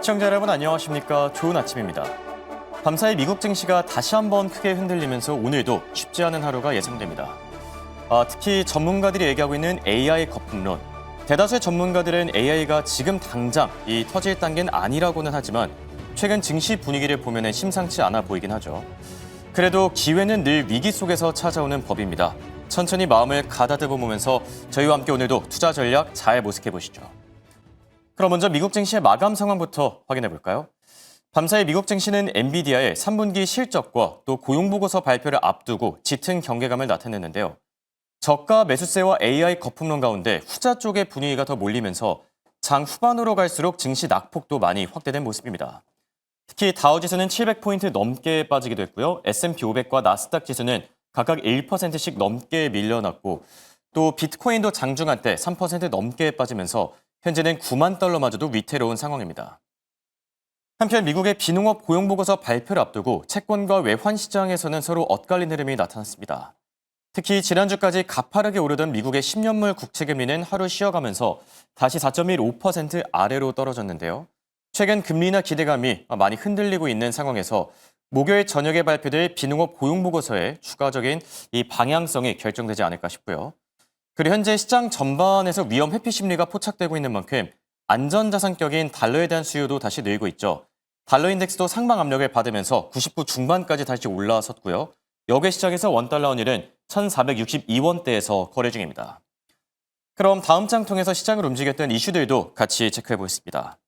시청자 여러분 안녕하십니까? 좋은 아침입니다. 밤사이 미국 증시가 다시 한번 크게 흔들리면서 오늘도 쉽지 않은 하루가 예상됩니다. 특히 전문가들이 얘기하고 있는 AI 거품론. 대다수의 전문가들은 AI가 지금 당장 이 터질 단계는 아니라고는 하지만 최근 증시 분위기를 보면 심상치 않아 보이긴 하죠. 그래도 기회는 늘 위기 속에서 찾아오는 법입니다. 천천히 마음을 가다듬으면서 저희와 함께 오늘도 투자 전략 잘 모색해 보시죠. 그럼 먼저 미국 증시의 마감 상황부터 확인해 볼까요? 밤사이 미국 증시는 엔비디아의 3분기 실적과 또 고용보고서 발표를 앞두고 짙은 경계감을 나타냈는데요. 저가 매수세와 AI 거품론 가운데 후자 쪽의 분위기가 더 몰리면서 장 후반으로 갈수록 증시 낙폭도 많이 확대된 모습입니다. 특히 다우지수는 700포인트 넘게 빠지기도 했고요. S&P 500과 나스닥 지수는 각각 1%씩 넘게 밀려났고 또 비트코인도 장중한 때 3% 넘게 빠지면서 현재는 9만 달러마저도 위태로운 상황입니다. 한편 미국의 비농업 고용보고서 발표를 앞두고 채권과 외환 시장에서는 서로 엇갈린 흐름이 나타났습니다. 특히 지난주까지 가파르게 오르던 미국의 10년물 국채금리는 하루 쉬어가면서 다시 4.15% 아래로 떨어졌는데요. 최근 금리나 기대감이 많이 흔들리고 있는 상황에서 목요일 저녁에 발표될 비농업 고용보고서에 추가적인 이 방향성이 결정되지 않을까 싶고요. 그리고 현재 시장 전반에서 위험 회피 심리가 포착되고 있는 만큼 안전자산격인 달러에 대한 수요도 다시 늘고 있죠. 달러 인덱스도 상방 압력을 받으면서 99 중반까지 다시 올라섰고요. 역외 시장에서 원달러 원일은 1,462원대에서 거래 중입니다. 그럼 다음 장 통해서 시장을 움직였던 이슈들도 같이 체크해 보겠습니다.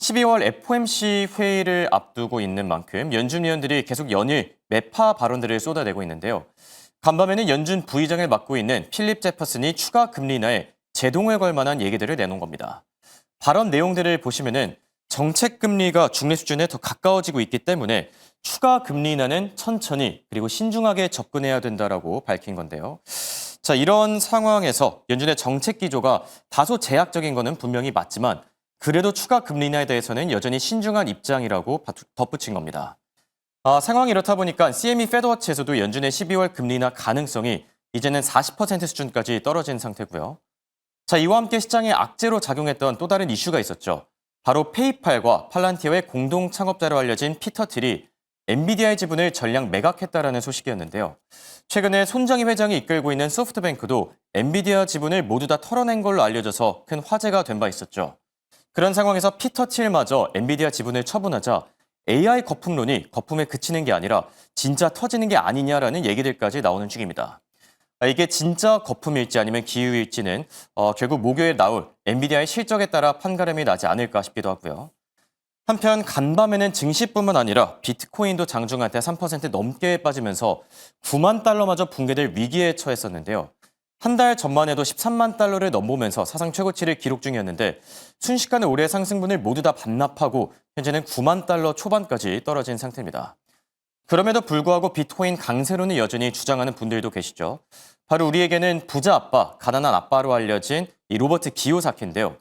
12월 FOMC 회의를 앞두고 있는 만큼 연준 위원들이 계속 연일 매파 발언들을 쏟아내고 있는데요. 간밤에는 연준 부의장을 맡고 있는 필립 제퍼슨이 추가 금리 인하에 제동을 걸 만한 얘기들을 내놓은 겁니다. 발언 내용들을 보시면은 정책 금리가 중립 수준에 더 가까워지고 있기 때문에 추가 금리 인하는 천천히 그리고 신중하게 접근해야 된다라고 밝힌 건데요. 자, 이런 상황에서 연준의 정책 기조가 다소 제약적인 거는 분명히 맞지만 그래도 추가 금리 인하에 대해서는 여전히 신중한 입장이라고 덧붙인 겁니다. 상황이 이렇다 보니까 CME 패드워치에서도 연준의 12월 금리 인하 가능성이 이제는 40% 수준까지 떨어진 상태고요. 자, 이와 함께 시장에 악재로 작용했던 또 다른 이슈가 있었죠. 바로 페이팔과 팔란티어의 공동 창업자로 알려진 피터 틸이 엔비디아의 지분을 전량 매각했다라는 소식이었는데요. 최근에 손정희 회장이 이끌고 있는 소프트뱅크도 엔비디아 지분을 모두 다 털어낸 걸로 알려져서 큰 화제가 된 바 있었죠. 그런 상황에서 피터 틸마저 엔비디아 지분을 처분하자 AI 거품론이 거품에 그치는 게 아니라 진짜 터지는 게 아니냐라는 얘기들까지 나오는 중입니다. 이게 진짜 거품일지 아니면 기우일지는 결국 목요일 나올 엔비디아의 실적에 따라 판가름이 나지 않을까 싶기도 하고요. 한편 간밤에는 증시뿐만 아니라 비트코인도 장중한 때 3% 넘게 빠지면서 9만 달러마저 붕괴될 위기에 처했었는데요. 한 달 전만 해도 13만 달러를 넘보면서 사상 최고치를 기록 중이었는데 순식간에 올해 상승분을 모두 다 반납하고 현재는 9만 달러 초반까지 떨어진 상태입니다. 그럼에도 불구하고 비트코인 강세론을 여전히 주장하는 분들도 계시죠. 바로 우리에게는 부자 아빠, 가난한 아빠로 알려진 이 로버트 기요사키인데요.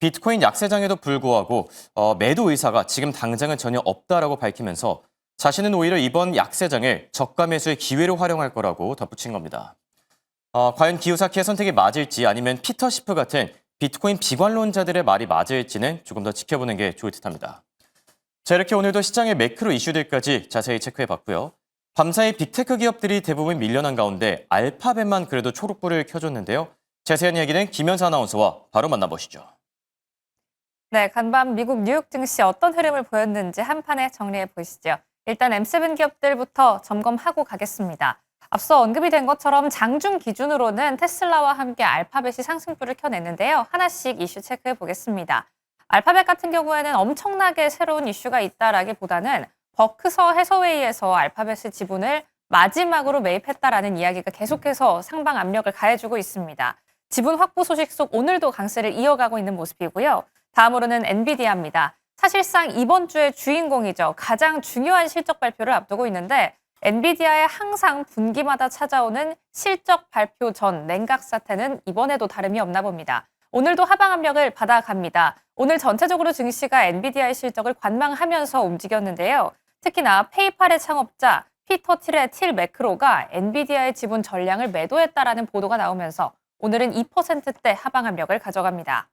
비트코인 약세장에도 불구하고 매도 의사가 지금 당장은 전혀 없다라고 밝히면서 자신은 오히려 이번 약세장을 저가 매수의 기회로 활용할 거라고 덧붙인 겁니다. 과연 기요사키의 선택이 맞을지 아니면 피터 시프 같은 비트코인 비관론자들의 말이 맞을지는 조금 더 지켜보는 게 좋을 듯합니다. 자, 이렇게 오늘도 시장의 매크로 이슈들까지 자세히 체크해봤고요. 밤사이 빅테크 기업들이 대부분 밀려난 가운데 알파벳만 그래도 초록불을 켜줬는데요. 자세한 이야기는 김현사 아나운서와 바로 만나보시죠. 네, 간밤 미국 뉴욕 증시 어떤 흐름을 보였는지 한 판에 정리해 보시죠. 일단 M7 기업들부터 점검하고 가겠습니다. 앞서 언급이 된 것처럼 장중 기준으로는 테슬라와 함께 알파벳이 상승불을 켜냈는데요. 하나씩 이슈 체크해 보겠습니다. 알파벳 같은 경우에는 엄청나게 새로운 이슈가 있다라기보다는 버크서 해서웨이에서 알파벳의 지분을 마지막으로 매입했다라는 이야기가 계속해서 상방 압력을 가해주고 있습니다. 지분 확보 소식 속 오늘도 강세를 이어가고 있는 모습이고요. 다음으로는 엔비디아입니다. 사실상 이번 주의 주인공이죠. 가장 중요한 실적 발표를 앞두고 있는데 엔비디아에 항상 분기마다 찾아오는 실적 발표 전 냉각 사태는 이번에도 다름이 없나 봅니다. 오늘도 하방 압력을 받아갑니다. 오늘 전체적으로 증시가 엔비디아의 실적을 관망하면서 움직였는데요. 특히나 페이팔의 창업자 피터 틸의 틸 매크로가 엔비디아의 지분 전량을 매도했다라는 보도가 나오면서 오늘은 2%대 하방 압력을 가져갑니다.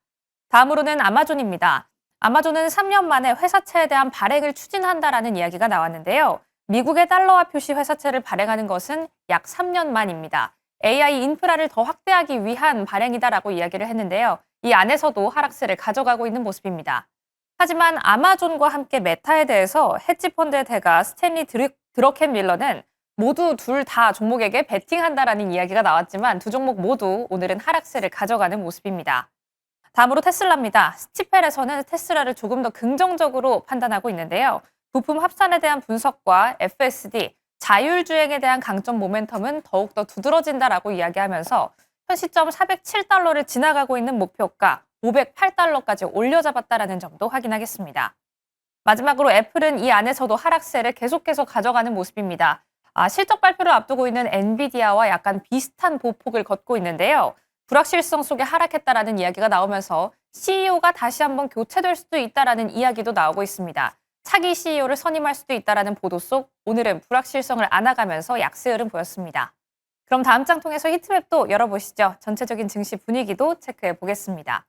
다음으로는 아마존입니다. 아마존은 3년 만에 회사채에 대한 발행을 추진한다라는 이야기가 나왔는데요. 미국의 달러화 표시 회사채를 발행하는 것은 약 3년 만입니다. AI 인프라를 더 확대하기 위한 발행이다라고 이야기를 했는데요. 이 안에서도 하락세를 가져가고 있는 모습입니다. 하지만 아마존과 함께 메타에 대해서 헤지펀드의 대가 스탠리 드러켄밀러는 모두 둘 다 종목에게 베팅한다라는 이야기가 나왔지만 두 종목 모두 오늘은 하락세를 가져가는 모습입니다. 다음으로 테슬라입니다. 스티펠에서는 테슬라를 조금 더 긍정적으로 판단하고 있는데요. 부품 합산에 대한 분석과 FSD, 자율주행에 대한 강점 모멘텀은 더욱더 두드러진다라고 이야기하면서 현 시점 407달러를 지나가고 있는 목표가 508달러까지 올려잡았다라는 점도 확인하겠습니다. 마지막으로 애플은 이 안에서도 하락세를 계속해서 가져가는 모습입니다. 실적 발표를 앞두고 있는 엔비디아와 약간 비슷한 보폭을 걷고 있는데요. 불확실성 속에 하락했다라는 이야기가 나오면서 CEO가 다시 한번 교체될 수도 있다라는 이야기도 나오고 있습니다. 차기 CEO를 선임할 수도 있다라는 보도 속 오늘은 불확실성을 안아가면서 약세 흐름 보였습니다. 그럼 다음 장 통해서 히트맵도 열어보시죠. 전체적인 증시 분위기도 체크해 보겠습니다.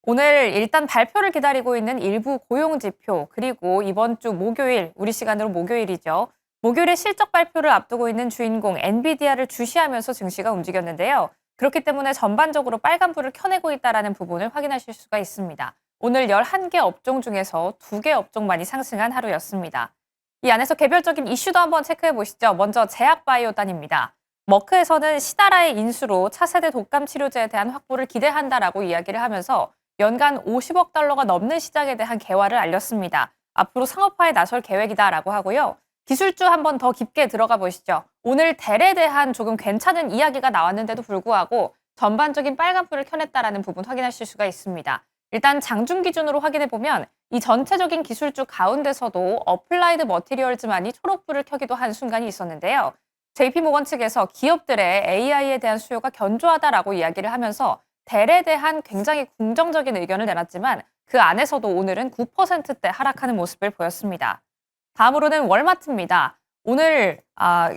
오늘 일단 발표를 기다리고 있는 일부 고용지표, 그리고 이번 주 목요일, 우리 시간으로 목요일이죠. 목요일에 실적 발표를 앞두고 있는 주인공 엔비디아를 주시하면서 증시가 움직였는데요. 그렇기 때문에 전반적으로 빨간불을 켜내고 있다는 부분을 확인하실 수가 있습니다. 오늘 11개 업종 중에서 2개 업종만이 상승한 하루였습니다. 이 안에서 개별적인 이슈도 한번 체크해 보시죠. 먼저 제약바이오단입니다. 머크에서는 시다라의 인수로 차세대 독감 치료제에 대한 확보를 기대한다라고 이야기를 하면서 연간 50억 달러가 넘는 시장에 대한 개화를 알렸습니다. 앞으로 상업화에 나설 계획이다라고 하고요. 기술주 한번 더 깊게 들어가 보시죠. 오늘 델에 대한 조금 괜찮은 이야기가 나왔는데도 불구하고 전반적인 빨간불을 켜냈다라는 부분 확인하실 수가 있습니다. 일단 장중 기준으로 확인해 보면 이 전체적인 기술주 가운데서도 어플라이드 머티리얼즈만이 초록불을 켜기도 한 순간이 있었는데요. JP모건 측에서 기업들의 AI에 대한 수요가 견조하다라고 이야기를 하면서 델에 대한 굉장히 긍정적인 의견을 내놨지만 그 안에서도 오늘은 9%대 하락하는 모습을 보였습니다. 다음으로는 월마트입니다. 오늘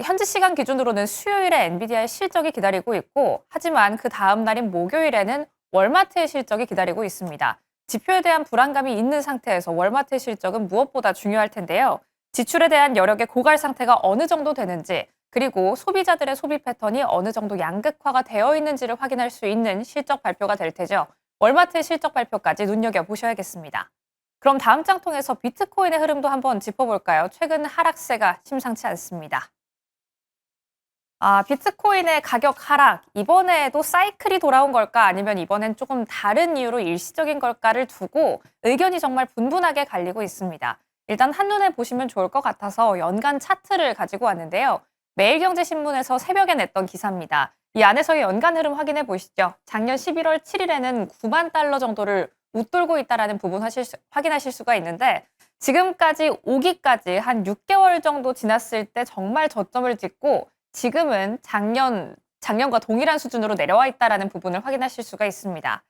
현지 시간 기준으로는 수요일에 엔비디아의 실적이 기다리고 있고, 하지만 그 다음 날인 목요일에는 월마트의 실적이 기다리고 있습니다. 지표에 대한 불안감이 있는 상태에서 월마트의 실적은 무엇보다 중요할 텐데요. 지출에 대한 여력의 고갈 상태가 어느 정도 되는지, 그리고 소비자들의 소비 패턴이 어느 정도 양극화가 되어 있는지를 확인할 수 있는 실적 발표가 될 테죠. 월마트의 실적 발표까지 눈여겨보셔야겠습니다. 그럼 다음 장 통해서 비트코인의 흐름도 한번 짚어볼까요? 최근 하락세가 심상치 않습니다. 비트코인의 가격 하락, 이번에도 사이클이 돌아온 걸까 아니면 이번엔 조금 다른 이유로 일시적인 걸까를 두고 의견이 정말 분분하게 갈리고 있습니다. 일단 한눈에 보시면 좋을 것 같아서 연간 차트를 가지고 왔는데요. 매일경제신문에서 새벽에 냈던 기사입니다. 이 안에서의 연간 흐름 확인해 보시죠. 작년 11월 7일에는 9만 달러 정도를 웃돌고 있다는 부분 확인하실 수가 있는데 지금까지 오기까지 한 6개월 정도 지났을 때 정말 저점을 찍고 지금은 작년과 동일한 수준으로 내려와 있다는 부분을 확인하실 수가 있습니다.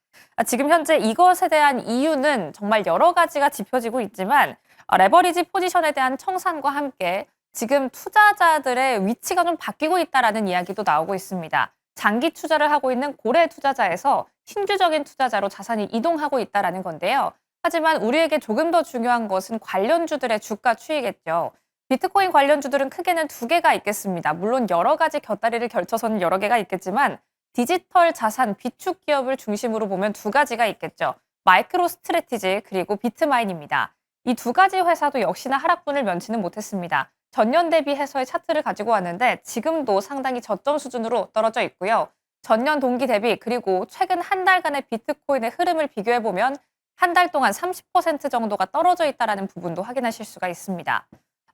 지금 현재 이것에 대한 이유는 정말 여러 가지가 짚어지고 있지만 레버리지 포지션에 대한 청산과 함께 지금 투자자들의 위치가 좀 바뀌고 있다는 이야기도 나오고 있습니다. 장기 투자를 하고 있는 고래 투자자에서 신규적인 투자자로 자산이 이동하고 있다는 건데요. 하지만 우리에게 조금 더 중요한 것은 관련주들의 주가 추이겠죠. 비트코인 관련주들은 크게는 2개가 있겠습니다. 물론 여러 가지 곁다리를 걸쳐서는 여러 개가 있겠지만 디지털 자산 비축 기업을 중심으로 보면 2가지가 있겠죠. 마이크로 스트래티지 그리고 비트마인입니다. 이 2가지 회사도 역시나 하락분을 면치는 못했습니다. 전년 대비해서의 차트를 가지고 왔는데 지금도 상당히 저점 수준으로 떨어져 있고요. 전년 동기 대비 그리고 최근 한 달간의 비트코인의 흐름을 비교해보면 한 달 동안 30% 정도가 떨어져 있다는 부분도 확인하실 수가 있습니다.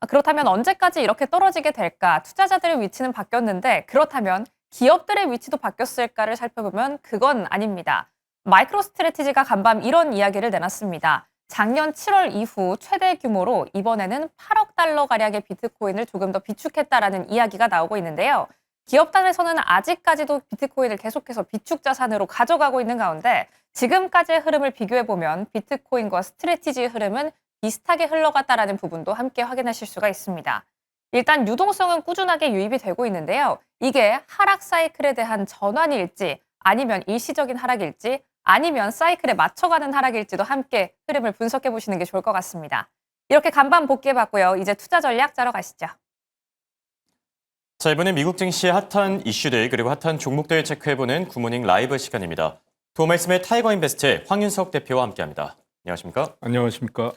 그렇다면 언제까지 이렇게 떨어지게 될까? 투자자들의 위치는 바뀌었는데 그렇다면 기업들의 위치도 바뀌었을까를 살펴보면 그건 아닙니다. 마이크로 스트래티지가 간밤 이런 이야기를 내놨습니다. 작년 7월 이후 최대 규모로 이번에는 8억 달러 가량의 비트코인을 조금 더 비축했다라는 이야기가 나오고 있는데요. 기업단에서는 아직까지도 비트코인을 계속해서 비축 자산으로 가져가고 있는 가운데 지금까지의 흐름을 비교해보면 비트코인과 스트래티지의 흐름은 비슷하게 흘러갔다라는 부분도 함께 확인하실 수가 있습니다. 일단 유동성은 꾸준하게 유입이 되고 있는데요. 이게 하락 사이클에 대한 전환일지 아니면 일시적인 하락일지 아니면 사이클에 맞춰가는 하락일지도 함께 흐름을 분석해 보시는 게 좋을 것 같습니다. 이렇게 간밤 복귀해봤고요. 이제 투자 전략 짜러 가시죠. 자, 이번엔 미국 증시의 핫한 이슈들 그리고 핫한 종목들 체크해보는 굿모닝 라이브 시간입니다. 도말씀의 타이거 인베스트의 황윤석 대표와 함께합니다. 안녕하십니까? 안녕하십니까?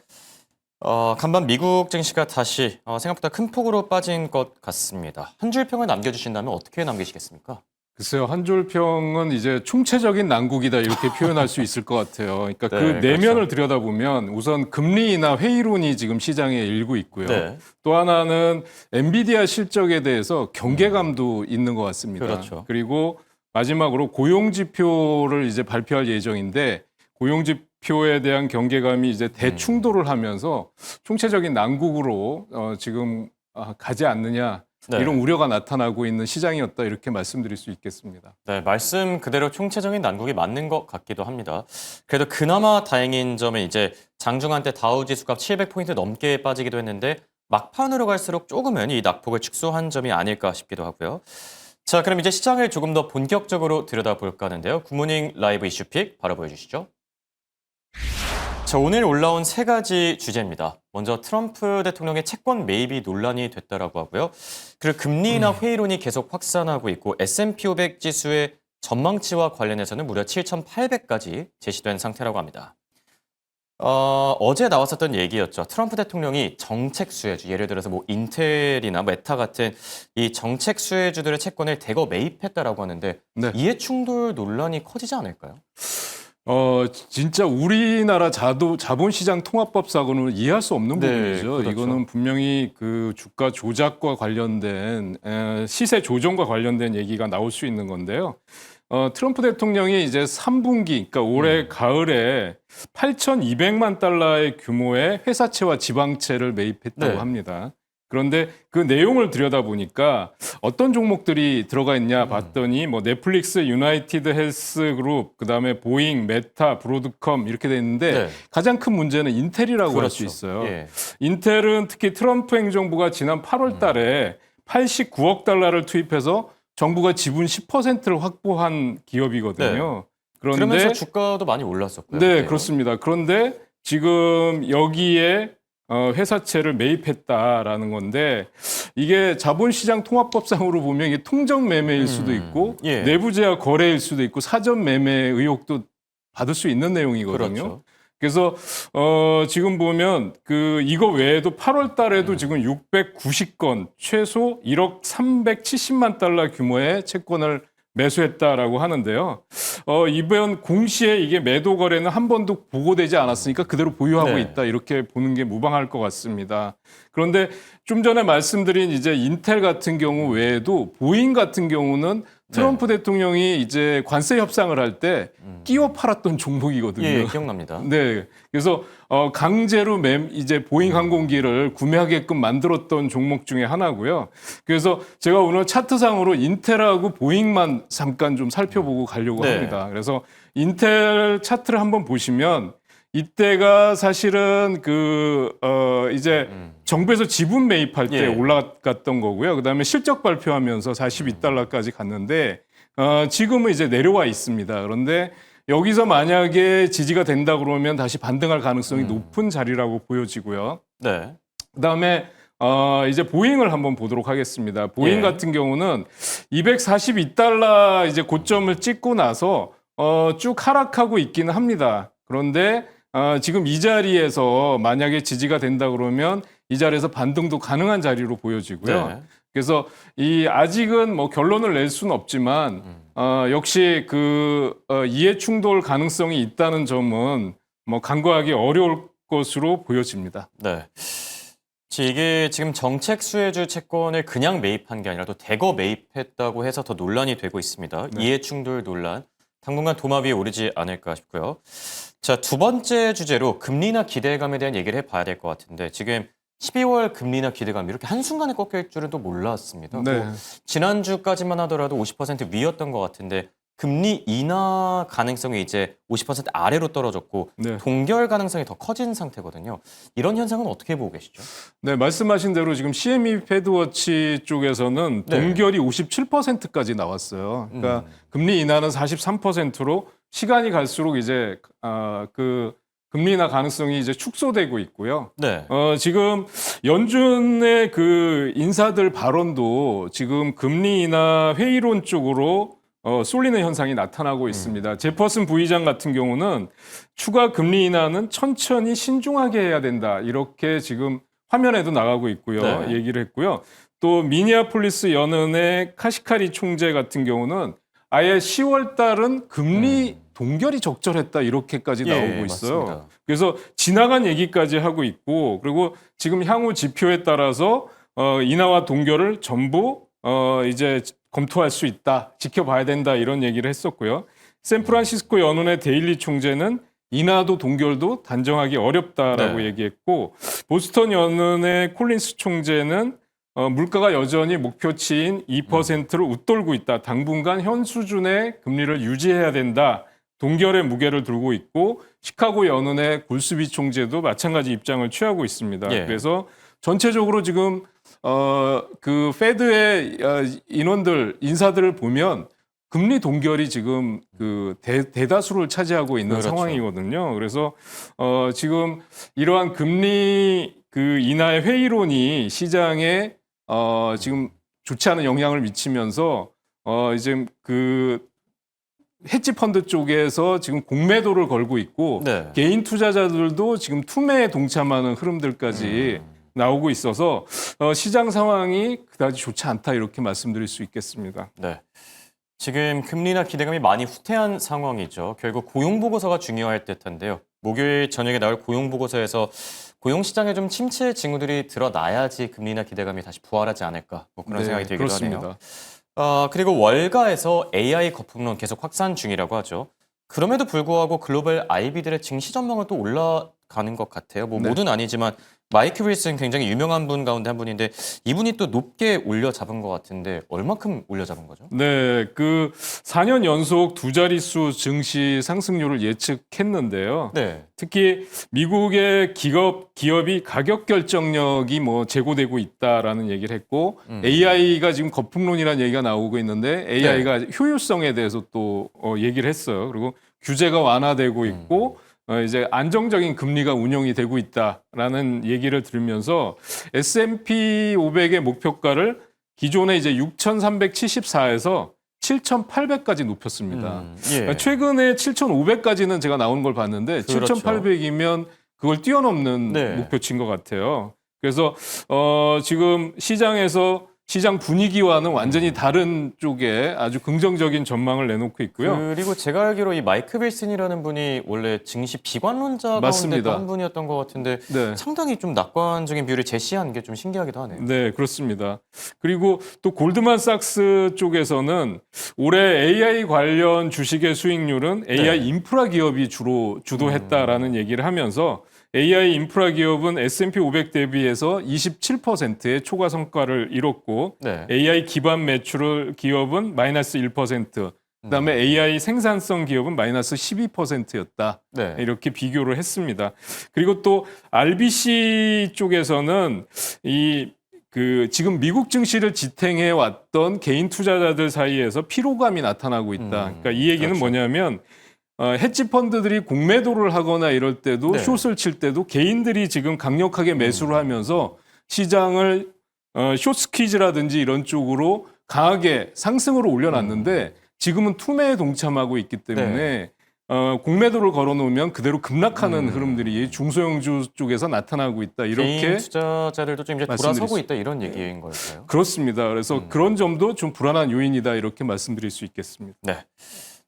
간밤 미국 증시가 다시 생각보다 큰 폭으로 빠진 것 같습니다. 한 줄 평을 남겨주신다면 어떻게 남기시겠습니까? 글쎄요, 한 줄 평은 이제 총체적인 난국이다 이렇게 표현할 수 있을 것 같아요. 그러니까 네, 그 내면을 그렇죠. 들여다보면 우선 금리 인하 회의론이 지금 시장에 일고 있고요. 네. 또 하나는 엔비디아 실적에 대해서 경계감도 있는 것 같습니다. 그렇죠. 그리고 마지막으로 고용지표를 이제 발표할 예정인데 고용지표에 대한 경계감이 이제 대충돌을 하면서 총체적인 난국으로 지금 가지 않느냐. 네. 이런 우려가 나타나고 있는 시장이었다 이렇게 말씀드릴 수 있겠습니다. 네, 말씀 그대로 총체적인 난국이 맞는 것 같기도 합니다. 그래도 그나마 다행인 점은 이제 장중한 때 다우지수가 700포인트 넘게 빠지기도 했는데 막판으로 갈수록 조금은 이 낙폭을 축소한 점이 아닐까 싶기도 하고요. 자, 그럼 이제 시장을 조금 더 본격적으로 들여다볼까 하는데요. 굿모닝 라이브 이슈픽 바로 보여주시죠. 자, 오늘 올라온 세 가지 주제입니다. 먼저 트럼프 대통령의 채권 매입이 논란이 됐다라고 하고요. 그리고 금리 인하 회의론이 계속 확산하고 있고 S&P 500 지수의 전망치와 관련해서는 무려 7,800까지 제시된 상태라고 합니다. 어제 나왔었던 얘기였죠. 트럼프 대통령이 정책 수혜주, 예를 들어서 뭐 인텔이나 메타 같은 이 정책 수혜주들의 채권을 대거 매입했다라고 하는데 네. 이해 충돌 논란이 커지지 않을까요? 진짜 우리나라 자본시장 통합법상으로는 이해할 수 없는 네, 부분이죠. 그렇죠. 이거는 분명히 그 주가 조작과 관련된 시세 조정과 관련된 얘기가 나올 수 있는 건데요. 트럼프 대통령이 이제 3분기, 그러니까 올해 가을에 8,200만 달러의 규모의 회사채와 지방채를 매입했다고 네. 합니다. 그런데 그 내용을 들여다보니까 어떤 종목들이 들어가 있냐 봤더니 뭐 넷플릭스, 유나이티드 헬스 그룹, 그다음에 보잉, 메타, 브로드컴 이렇게 돼 있는데 네. 가장 큰 문제는 인텔이라고 할 수 그렇죠. 있어요. 예. 인텔은 특히 트럼프 행정부가 지난 8월 달에 89억 달러를 투입해서 정부가 지분 10%를 확보한 기업이거든요. 그러면서 주가도 많이 올랐었고요. 네, 그때요. 그렇습니다. 그런데 지금 여기에 회사채를 매입했다라는 건데 이게 자본시장 통합법상으로 보면 이게 통정 매매일 수도 있고 예. 내부 제약 거래일 수도 있고 사전 매매 의혹도 받을 수 있는 내용이거든요. 그렇죠. 그래서 지금 보면 그 이거 외에도 8월 달에도 지금 690건 최소 1억 370만 달러 규모의 채권을 매수했다라고 하는데요. 이번 공시에 이게 매도 거래는 한 번도 보고되지 않았으니까 그대로 보유하고 네. 있다 이렇게 보는 게 무방할 것 같습니다. 그런데 좀 전에 말씀드린 이제 인텔 같은 경우 외에도 보잉 같은 경우는 트럼프 대통령이 이제 관세 협상을 할 때 끼워 팔았던 종목이거든요. 예, 기억납니다. 네. 그래서 강제로 이제 보잉 항공기를 구매하게끔 만들었던 종목 중에 하나고요. 그래서 제가 오늘 차트상으로 인텔하고 보잉만 잠깐 좀 살펴보고 가려고 네. 합니다. 그래서 인텔 차트를 한번 보시면 이때가 사실은 이제 정부에서 지분 매입할 때 예. 올라갔던 거고요. 그다음에 실적 발표하면서 42달러까지 갔는데 지금은 이제 내려와 있습니다. 그런데 여기서 만약에 지지가 된다 그러면 다시 반등할 가능성이 높은 자리라고 보여지고요. 네. 그다음에 이제 보잉을 한번 보도록 하겠습니다. 보잉 예. 같은 경우는 242달러 이제 고점을 찍고 나서 쭉 하락하고 있기는 합니다. 그런데 지금 이 자리에서 만약에 지지가 된다 그러면 이 자리에서 반등도 가능한 자리로 보여지고요. 네. 그래서 아직은 뭐 결론을 낼 수는 없지만 역시 이해 충돌 가능성이 있다는 점은 뭐 간과하기 어려울 것으로 보여집니다. 네. 이게 지금 정책 수혜주 채권을 그냥 매입한 게 아니라 또 대거 매입했다고 해서 더 논란이 되고 있습니다. 네. 이해 충돌 논란. 당분간 도마 위에 오르지 않을까 싶고요. 자, 두 번째 주제로 금리나 기대감에 대한 얘기를 해봐야 될 것 같은데 지금 12월 금리나 기대감이 이렇게 한순간에 꺾일 줄은 또 몰랐습니다. 네. 뭐 지난주까지만 하더라도 50% 위였던 것 같은데 금리 인하 가능성이 이제 50% 아래로 떨어졌고 네. 동결 가능성이 더 커진 상태거든요. 이런 현상은 어떻게 보고 계시죠? 네, 말씀하신 대로 지금 CME 패드워치 쪽에서는 네. 동결이 57%까지 나왔어요. 그러니까 음. 금리 인하는 43%로 시간이 갈수록 이제 그 금리 인하 가능성이 이제 축소되고 있고요. 네. 지금 연준의 그 인사들 발언도 지금 금리 인하 회의론 쪽으로 쏠리는 현상이 나타나고 있습니다. 제퍼슨 부의장 같은 경우는 추가 금리 인하는 천천히 신중하게 해야 된다. 이렇게 지금 화면에도 나가고 있고요. 네. 얘기를 했고요. 또 미니아폴리스 연은의 카시카리 총재 같은 경우는 아예 10월 달은 금리 동결이 적절했다. 이렇게까지 나오고 있어요. 맞습니다. 그래서 지나간 얘기까지 하고 있고 그리고 지금 향후 지표에 따라서 인하와 동결을 전부 이제 검토할 수 있다, 지켜봐야 된다 이런 얘기를 했었고요. 샌프란시스코 연은의 데일리 총재는 인하도 동결도 단정하기 어렵다라고 네. 얘기했고 보스턴 연은의 콜린스 총재는 물가가 여전히 목표치인 2%를 웃돌고 있다. 당분간 현 수준의 금리를 유지해야 된다. 동결의 무게를 들고 있고 시카고 연은의 골스비 총재도 마찬가지 입장을 취하고 있습니다. 예. 그래서 전체적으로 지금 그 페드의 인사들을 보면 금리 동결이 지금 그 대다수를 차지하고 있는 그렇죠. 상황이거든요. 그래서 지금 이러한 금리 그 인하의 회의론이 시장에 지금 좋지 않은 영향을 미치면서 이제 그 헤지 펀드 쪽에서 지금 공매도를 걸고 있고 네. 개인 투자자들도 지금 투매에 동참하는 흐름들까지 나오고 있어서 시장 상황이 그다지 좋지 않다 이렇게 말씀드릴 수 있겠습니다. 네. 지금 금리나 기대감이 많이 후퇴한 상황이죠. 결국 고용 보고서가 중요할 듯한데요. 목요일 저녁에 나올 고용 보고서에서 고용 시장에 좀 침체 징후들이 드러나야지 금리나 기대감이 다시 부활하지 않을까 뭐 그런 네, 생각이 들기도 그렇습니다. 하네요. 그리고 월가에서 AI 거품론 계속 확산 중이라고 하죠. 그럼에도 불구하고 글로벌 IB들의 증시 전망은 또 올라가는 것 같아요. 뭐 네. 모두는 아니지만 마이크 윌슨 굉장히 유명한 분 가운데 한 분인데 이분이 또 높게 올려 잡은 것 같은데 얼마큼 올려 잡은 거죠? 네, 그 4년 연속 두 자릿수 증시 상승률을 예측했는데요. 네. 특히 미국의 기업이 가격 결정력이 뭐 제고되고 있다라는 얘기를 했고 AI가 지금 거품론이라는 얘기가 나오고 있는데 AI가 효율성에 대해서 또 얘기를 했어요. 그리고 규제가 완화되고 있고 이제 안정적인 금리가 운영이 되고 있다라는 얘기를 들으면서 S&P 500의 목표가를 기존에 이제 6,374에서 7,800까지 높였습니다. 예. 최근에 7,500까지는 제가 나오는 걸 봤는데 그렇죠. 7,800이면 그걸 뛰어넘는 네. 목표치인 것 같아요. 그래서 지금 시장 분위기와는 완전히 다른 쪽에 아주 긍정적인 전망을 내놓고 있고요. 그리고 제가 알기로 이 마이크 윌슨이라는 분이 원래 증시 비관론자 가운데 맞습니다. 한 분이었던 것 같은데 네. 상당히 좀 낙관적인 뷰를 제시한 게 좀 신기하기도 하네요. 네, 그렇습니다. 그리고 또 골드만삭스 쪽에서는 올해 AI 관련 주식의 수익률은 AI 인프라 기업이 주로 주도했다라는 얘기를 하면서 AI 인프라 기업은 S&P 500 대비해서 27%의 초과 성과를 이뤘고 네. AI 기반 매출 기업은 마이너스 1%, 그다음에 AI 생산성 기업은 마이너스 12%였다. 네. 이렇게 비교를 했습니다. 그리고 또 RBC 쪽에서는 지금 미국 증시를 지탱해 왔던 개인 투자자들 사이에서 피로감이 나타나고 있다. 그러니까 이 얘기는 그렇죠. 뭐냐면 헤지 펀드들이 공매도를 하거나 이럴 때도 네. 숏을 칠 때도 개인들이 지금 강력하게 매수를 하면서 시장을 숏스퀴즈라든지 이런 쪽으로 강하게 상승으로 올려놨는데 지금은 투매에 동참하고 있기 때문에 공매도를 걸어놓으면 그대로 급락하는 흐름들이 중소형주 쪽에서 나타나고 있다. 이렇게 개인 투자자들도 좀 이제 돌아서고 말씀드릴 있다 이런 얘기인 걸까요? 그렇습니다. 그래서 그런 점도 좀 불안한 요인이다. 이렇게 말씀드릴 수 있겠습니다. 네.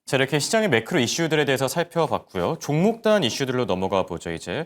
자, 이렇게 시장의 매크로 이슈들에 대해서 살펴봤고요. 종목단 이슈들로 넘어가 보죠, 이제.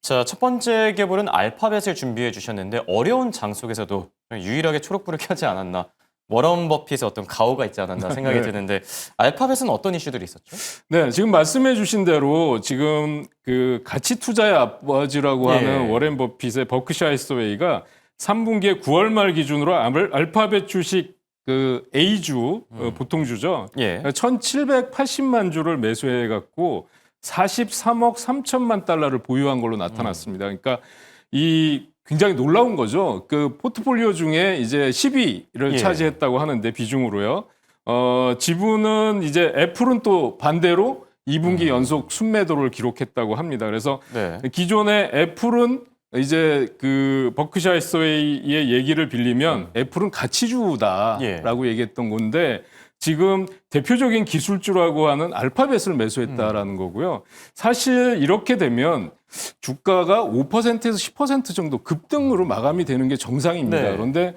자, 첫 번째 기업은 알파벳을 준비해 주셨는데 어려운 장 속에서도 유일하게 초록불을 켜지 않았나. 워런 버핏의 어떤 가오가 있지 않았나 생각이 네. 드는데 알파벳은 어떤 이슈들이 있었죠? 네, 지금 말씀해 주신 대로 지금 그 가치 투자의 아버지라고 예. 하는 워렌 버핏의 버크샤 해서웨이가 3분기에 9월 말 기준으로 알파벳 주식 그 A주 보통주죠. 예. 1,780만 주를 매수해 갖고 43억 3천만 달러를 보유한 걸로 나타났습니다. 그러니까 이 굉장히 놀라운 거죠. 그 포트폴리오 중에 이제 10위를 예. 차지했다고 하는데 비중으로요. 지분은 이제 애플은 또 반대로 2분기 연속 순매도를 기록했다고 합니다. 그래서 네. 기존의 애플은 이제 그 버크샤 해서웨이의 얘기를 빌리면 애플은 가치주다라고 얘기했던 건데 지금 대표적인 기술주라고 하는 알파벳을 매수했다라는 거고요. 사실 이렇게 되면 주가가 5%에서 10% 정도 급등으로 마감이 되는 게 정상입니다. 네. 그런데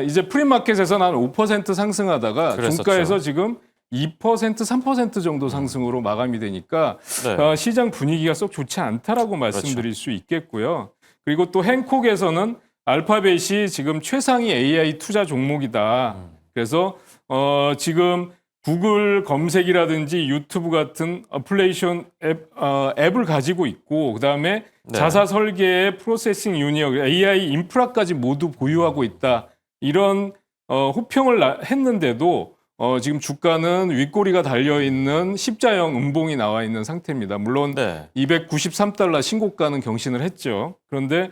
이제 프리마켓에서는 한 5% 상승하다가 그랬었죠. 종가에서 지금 2%, 3% 정도 상승으로 마감이 되니까 네. 시장 분위기가 썩 좋지 않다라고 말씀드릴 수 있겠고요. 그리고 또 행콕에서는 알파벳이 지금 최상위 AI 투자 종목이다. 그래서 지금 구글 검색이라든지 유튜브 같은 어플레이션 앱을 가지고 있고 그다음에 네. 자사 설계의 프로세싱 유니어 AI 인프라까지 모두 보유하고 있다. 이런 호평을 했는데도 지금 주가는 윗꼬리가 달려있는 십자형 음봉이 나와 있는 상태입니다. 물론 네. 293달러 신고가는 경신을 했죠. 그런데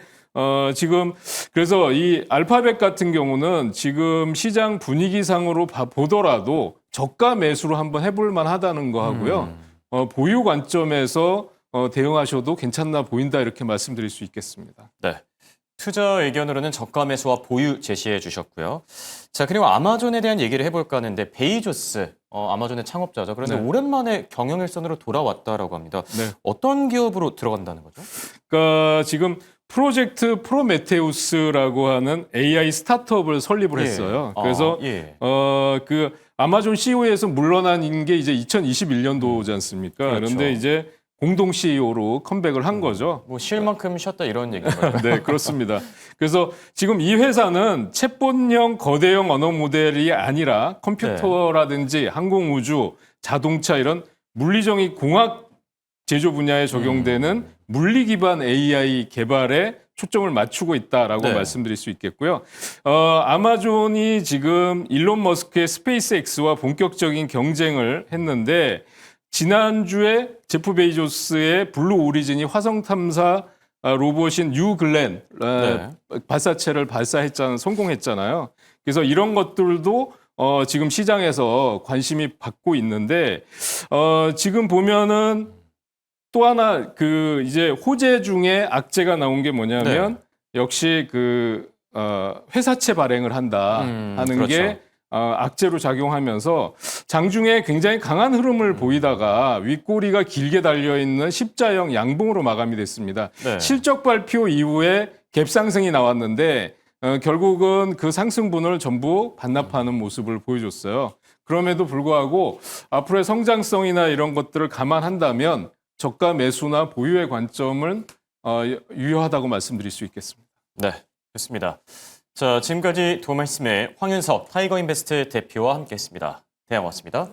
지금 그래서 이 알파벳 같은 경우는 지금 시장 분위기상으로 보더라도 저가 매수로 한번 해볼 만하다는 거 하고요. 보유 관점에서 대응하셔도 괜찮나 보인다 이렇게 말씀드릴 수 있겠습니다. 네. 투자 의견으로는 저가 매수와 보유 제시해 주셨고요. 자, 그리고 아마존에 대한 얘기를 해볼까 하는데 베이조스, 아마존의 창업자죠. 그런데 네. 오랜만에 경영일선으로 돌아왔다라고 합니다. 네. 어떤 기업으로 들어간다는 거죠? 그러니까 지금 프로젝트 프로메테우스라고 하는 AI 스타트업을 설립을 했어요. 그래서 그 아마존 CEO에서 물러난 게 이제 2021년도지 않습니까? 그렇죠. 그런데 이제 공동 CEO로 컴백을 한 거죠. 뭐 쉴 만큼 쉬었다 이런 얘기인가요? 네, 그렇습니다. 그래서 지금 이 회사는 챗봇형 거대형 언어 모델이 아니라 컴퓨터라든지 항공우주, 자동차 이런 물리적인 공학 제조 분야에 적용되는 물리 기반 AI 개발에 초점을 맞추고 있다라고 네. 말씀드릴 수 있겠고요. 아마존이 지금 일론 머스크의 스페이스X와 본격적인 경쟁을 했는데 지난주에 제프 베이조스의 블루 오리진이 화성 탐사 로봇인 뉴 글렌 발사체를 성공했잖아요. 그래서 이런 것들도 지금 시장에서 관심이 받고 있는데 지금 보면은 또 하나 그 이제 호재 중에 악재가 나온 게 뭐냐면 역시 그 회사채 발행을 한다 하는 그렇죠. 게 악재로 작용하면서 장중에 굉장히 강한 흐름을 보이다가 윗꼬리가 길게 달려있는 십자형 양봉으로 마감이 됐습니다. 네. 실적 발표 이후에 갭 상승이 나왔는데 결국은 그 상승분을 전부 반납하는 모습을 보여줬어요. 그럼에도 불구하고 앞으로의 성장성이나 이런 것들을 감안한다면 저가 매수나 보유의 관점은 유효하다고 말씀드릴 수 있겠습니다. 네, 좋습니다. 자, 지금까지 도 말씀에 황윤석 타이거인베스트 대표와 함께했습니다. 대화 고맙습니다.